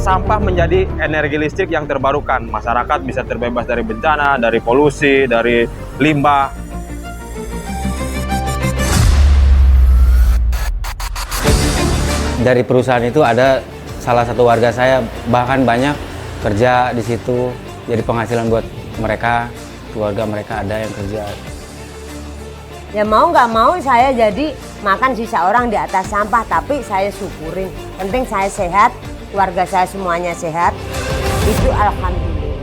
sampah menjadi energi listrik yang terbarukan. Masyarakat bisa terbebas dari bencana, dari polusi, dari limbah. Dari perusahaan itu ada salah satu warga saya, bahkan banyak kerja di situ. Jadi penghasilan buat mereka, keluarga mereka ada yang kerja. Ya mau nggak mau saya jadi makan sisa orang di atas sampah, tapi saya syukurin. Penting saya sehat, keluarga saya semuanya sehat, itu alhamdulillah.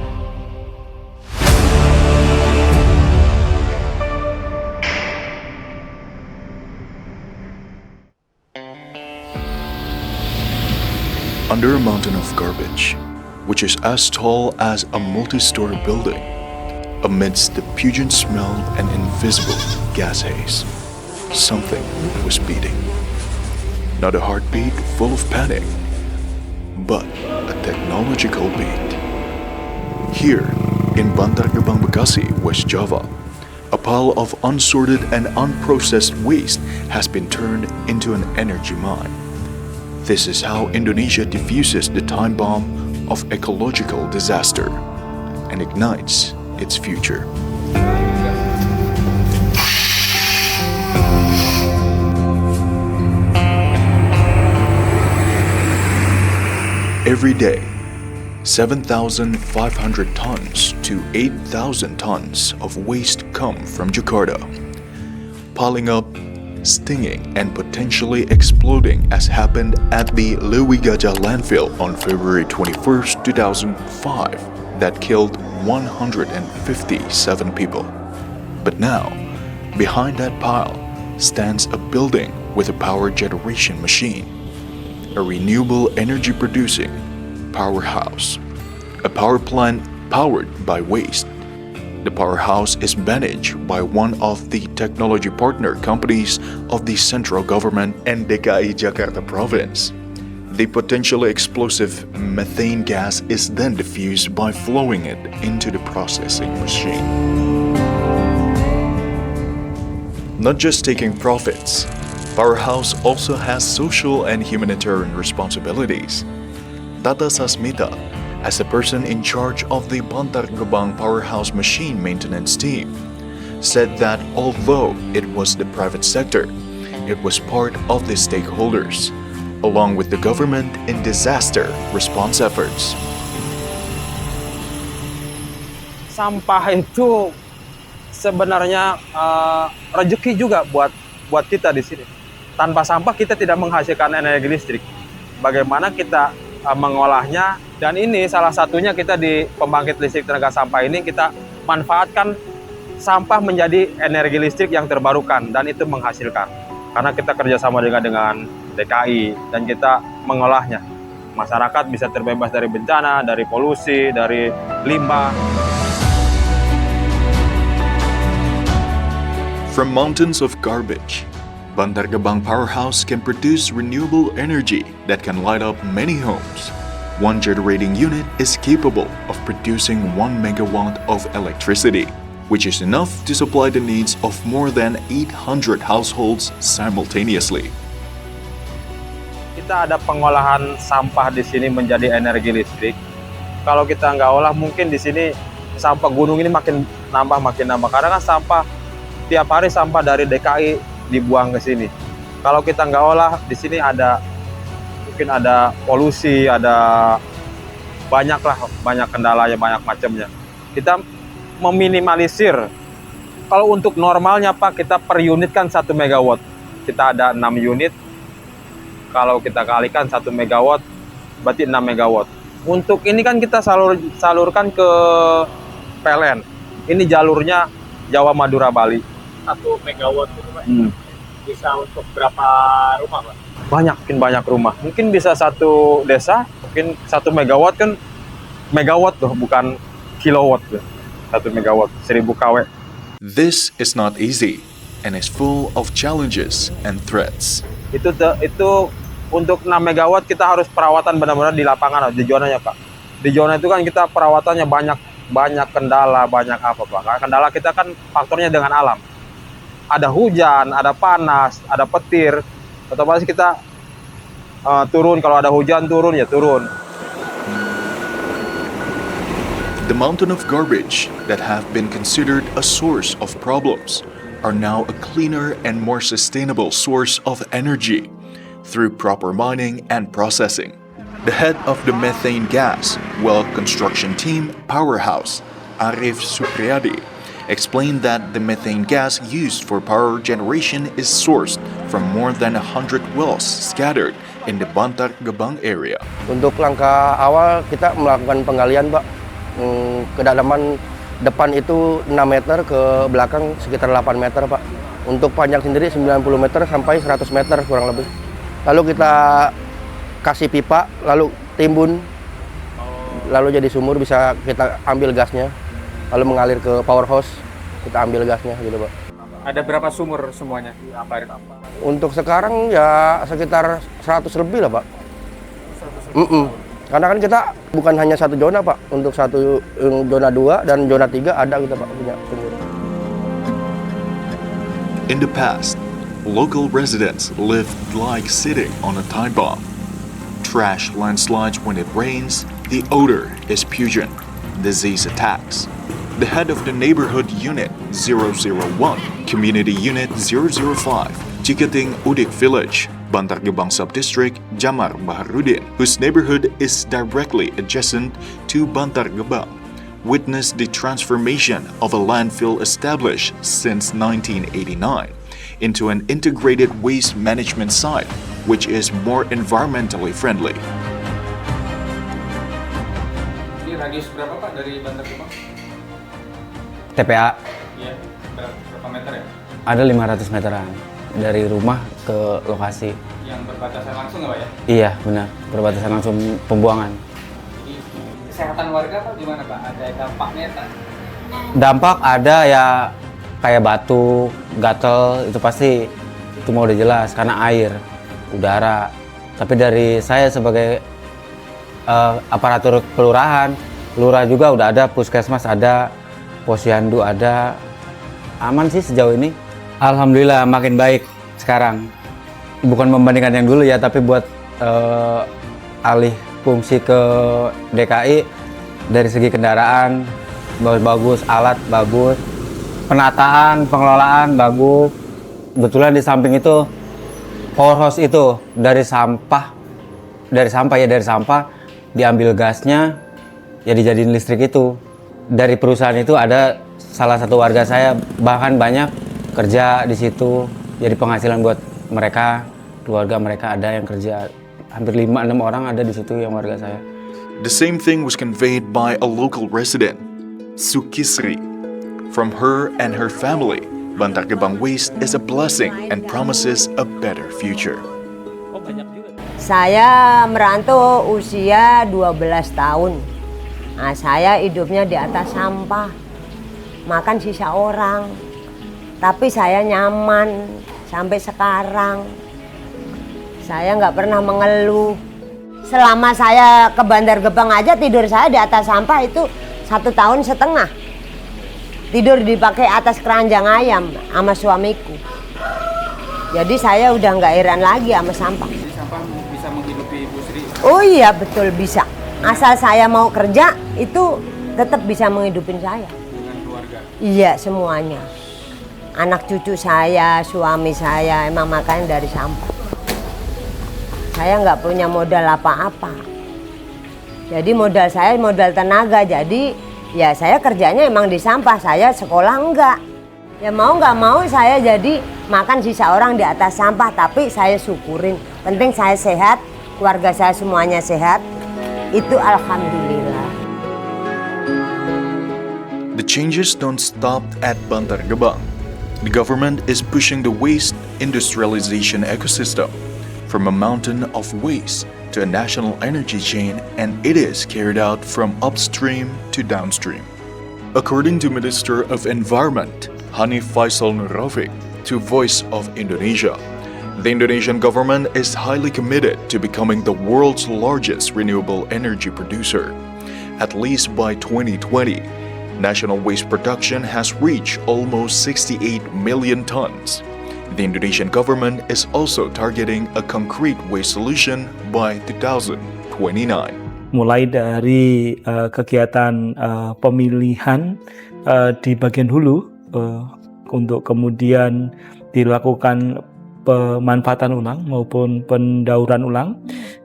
Under a mountain of garbage, which is as tall as a multi-story building, amidst the pungent smell and invisible gas haze, something was beating. Not a heartbeat full of panic, but a technological beat. Here, in Bantar Gebang, Bekasi, West Java, a pile of unsorted and unprocessed waste has been turned into an energy mine. This is how Indonesia diffuses the time bomb of ecological disaster and ignites its future. Every day, 7,500 tons to 8,000 tons of waste come from Jakarta, piling up, stinging, and potentially exploding, as happened at the Rivaldin landfill on February 21st, 2005, that killed 157 people. But now, behind that pile stands a building with a power generation machine, a renewable energy producing powerhouse, a power plant powered by waste. The powerhouse is managed by one of the technology partner companies of the central government and DKI Jakarta province. The potentially explosive methane gas is then diffused by flowing it into the processing machine. Not just taking profits, Powerhouse also has social and humanitarian responsibilities. Tata Sasmita, as a person in charge of the Bantar Gebang Powerhouse machine maintenance team, said that although it was the private sector, it was part of the stakeholders, along with the government in disaster response efforts. Sampah itu sebenarnya rezeki juga buat kita di sini. Tanpa sampah kita tidak menghasilkan energi listrik. Bagaimana kita mengolahnya, dan ini salah satunya kita di pembangkit listrik tenaga sampah ini kita manfaatkan sampah menjadi energi listrik yang terbarukan, dan itu menghasilkan. Karena kita kerjasama dengan DKI dan kita mengolahnya. Masyarakat bisa terbebas dari bencana, dari polusi, dari limbah. From mountains of garbage, Bantar Gebang Powerhouse can produce renewable energy that can light up many homes. One generating unit is capable of producing 1 megawatt of electricity, which is enough to supply the needs of more than 800 households simultaneously. Kita ada pengolahan sampah di sini menjadi energi listrik. Kalau kita nggak olah, mungkin di sini sampah gunung ini makin nambah. Karena kan sampah tiap hari sampah dari DKI dibuang ke sini. Kalau kita nggak olah, di sini mungkin ada polusi, ada banyak kendalanya, banyak macamnya. Kita meminimalisir. Kalau untuk normalnya Pak, kita per unit kan 1 megawatt. Kita ada 6 unit. Kalau kita kalikan 1 megawatt, berarti 6 megawatt. Untuk ini kan kita salurkan ke PLN. Ini jalurnya Jawa, Madura, Bali. 1 megawatt itu Pak, bisa untuk berapa rumah Pak? Banyak rumah. Mungkin bisa satu desa, mungkin 1 megawatt kan megawatt tuh, bukan kilowatt tuh. 1 megawatt, 1000 kW. This is not easy and is full of challenges and threats. Itu untuk 6 megawatt kita harus perawatan benar-benar di lapangan, di zonanya Pak. Di zona itu kan kita perawatannya banyak kendala, banyak apa Pak. Karena kendala kita kan faktornya dengan alam. Ada hujan, ada panas, ada petir. Otomatis kita turun, kalau ada hujan turun ya turun. The mountain of garbage that have been considered a source of problems are now a cleaner and more sustainable source of energy through proper mining and processing. The head of the methane gas well construction team Powerhouse, Ardy, explained that the methane gas used for power generation is sourced from more than 100 wells scattered in the Bantar Gebang area. Untuk langkah awal kita melakukan penggalian, Pak. Kedalaman depan itu 6 meter, ke belakang sekitar 8 meter, Pak. Untuk panjang sendiri 90 meter sampai 100 meter kurang lebih. Lalu kita kasih pipa, lalu timbun, lalu jadi sumur, bisa kita ambil gasnya, lalu mengalir ke power hose, kita ambil gasnya gitu, Pak. Ada berapa sumur semuanya? Apa? Untuk sekarang ya sekitar 100 lebih lah, Pak. Karena kan kita bukan hanya satu zona, Pak. Untuk satu zona 2 dan zona 3 ada kita, Pak, punya sumur. In the past, local residents lived like sitting on a time bomb. Trash landslides when it rains, the odor is pungent, disease attacks. The head of the neighborhood unit 001, community unit 005, Ciketing Udik Village, Bantar Gebang Subdistrict, Jamar Baharudin, whose neighborhood is directly adjacent to Bantar Gebang, witnessed the transformation of a landfill established since 1989 into an integrated waste management site, which is more environmentally friendly. Ini radius berapa, Pak, dari Bantar Gebang? TPA Iya, berapa meter ya? ada 500 meteran dari rumah ke lokasi. Yang berbatasan langsung nggak, Pak, ya? Iya, benar. Berbatasan langsung pembuangan. Jadi kesehatan warga, Pak, gimana, Pak? Ada dampaknya, Pak? Dampak ada ya, kayak batuk, gatel, itu pasti itu mau udah jelas karena air, udara. Tapi dari saya sebagai aparatur kelurahan, lurah juga udah ada, puskesmas ada, posyandu ada, aman sih sejauh ini. Alhamdulillah makin baik sekarang. Bukan membandingkan yang dulu ya, tapi buat alih fungsi ke DKI dari segi kendaraan bagus, alat bagus, penataan, pengelolaan bagus. Kebetulan di samping itu power house itu dari sampah diambil gasnya ya dijadiin listrik itu. Dari perusahaan itu ada salah satu warga saya bahkan banyak kerja di situ, jadi penghasilan buat mereka, keluarga mereka ada yang kerja, hampir 5-6 orang ada di situ yang warga saya. The same thing was conveyed by a local resident, Sukisri. From her and her family, Bantar Gebang waste is a blessing and promises a better future. Saya merantau usia 12 tahun. Nah, saya hidupnya di atas sampah, makan sisa orang. Tapi saya nyaman sampai sekarang. Saya nggak pernah mengeluh. Selama saya ke Bantar Gebang aja tidur saya di atas sampah itu 1,5 tahun. Tidur dipakai atas keranjang ayam sama suamiku. Jadi saya udah nggak heran lagi sama sampah. Jadi sampah bisa menghidupi Ibu Sri? Oh iya betul bisa. Asal saya mau kerja itu tetap bisa menghidupin saya. Dengan keluarga? Iya semuanya. Anak cucu saya, suami saya emang makan dari sampah. Saya nggak punya modal apa-apa. Jadi modal saya modal tenaga. Jadi ya saya kerjanya emang di sampah. Saya sekolah enggak. Ya mau nggak mau saya jadi makan sisa orang di atas sampah. Tapi saya syukurin. Penting saya sehat, keluarga saya semuanya sehat. Itu alhamdulillah. The changes don't stop at Bantar Gebang. The government is pushing the waste industrialization ecosystem from a mountain of waste to a national energy chain, and it is carried out from upstream to downstream. According to Minister of Environment, Hanif Faisal Noorrifqi, to Voice of Indonesia, the Indonesian government is highly committed to becoming the world's largest renewable energy producer. At least by 2020, national waste production has reached almost 68 million tons. The Indonesian government is also targeting a concrete waste solution by 2029. mulai dari kegiatan pemilihan di bagian hulu untuk kemudian dilakukan pemanfaatan ulang maupun pendauran ulang.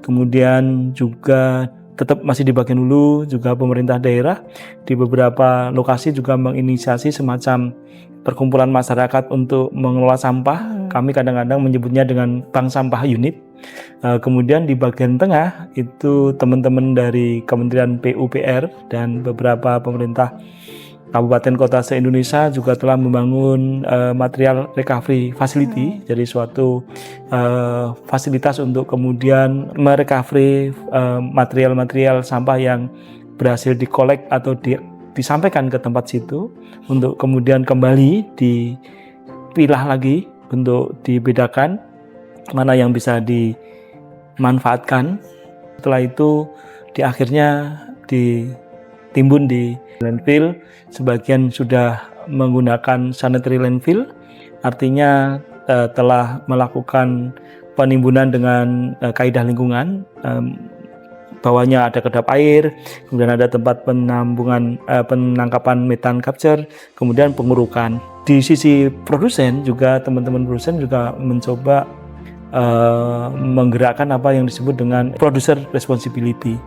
Kemudian juga tetap masih di bagian hulu juga pemerintah daerah di beberapa lokasi juga menginisiasi semacam perkumpulan masyarakat untuk mengelola sampah. Kami kadang-kadang menyebutnya dengan bank sampah unit. Kemudian di bagian tengah itu teman-teman dari Kementerian PUPR dan beberapa pemerintah kabupaten kota se-Indonesia juga telah membangun material recovery facility, jadi suatu fasilitas untuk kemudian merecovery material-material sampah yang berhasil dikolek atau disampaikan ke tempat situ untuk kemudian kembali dipilah lagi untuk dibedakan mana yang bisa dimanfaatkan. Setelah itu akhirnya ditimbun di landfill. Sebagian sudah menggunakan sanitary landfill, artinya telah melakukan penimbunan dengan kaidah lingkungan. Bawahnya ada kedap air, kemudian ada tempat penangkapan metan capture, kemudian pengurukan. Di sisi produsen juga teman-teman produsen juga mencoba menggerakkan apa yang disebut dengan producer responsibility.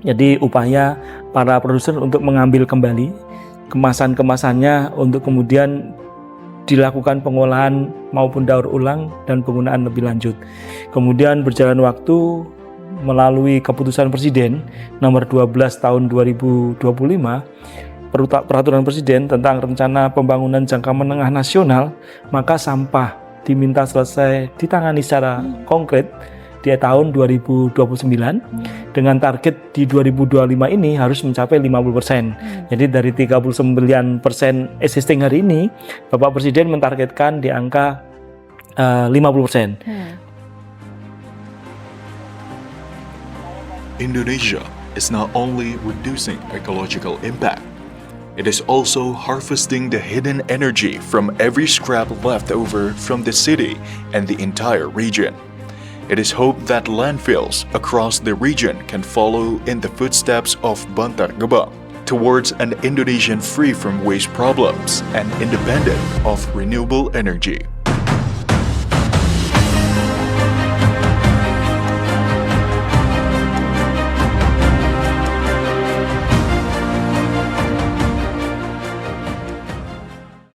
Jadi upaya para produsen untuk mengambil kembali kemasan-kemasannya untuk kemudian dilakukan pengolahan maupun daur ulang dan penggunaan lebih lanjut. Kemudian berjalan waktu melalui keputusan Presiden nomor 12 tahun 2025, peraturan Presiden tentang rencana pembangunan jangka menengah nasional, maka sampah diminta selesai ditangani secara konkret di tahun 2029 dengan target di 2025 ini harus mencapai 50%. Jadi dari 39% existing hari ini, Bapak Presiden mentargetkan di angka 50%. Indonesia is not only reducing ecological impact, it is also harvesting the hidden energy from every scrap left over from the city and the entire region. It is hoped that landfills across the region can follow in the footsteps of Bantar Gebang towards an Indonesian free from waste problems and independent of renewable energy.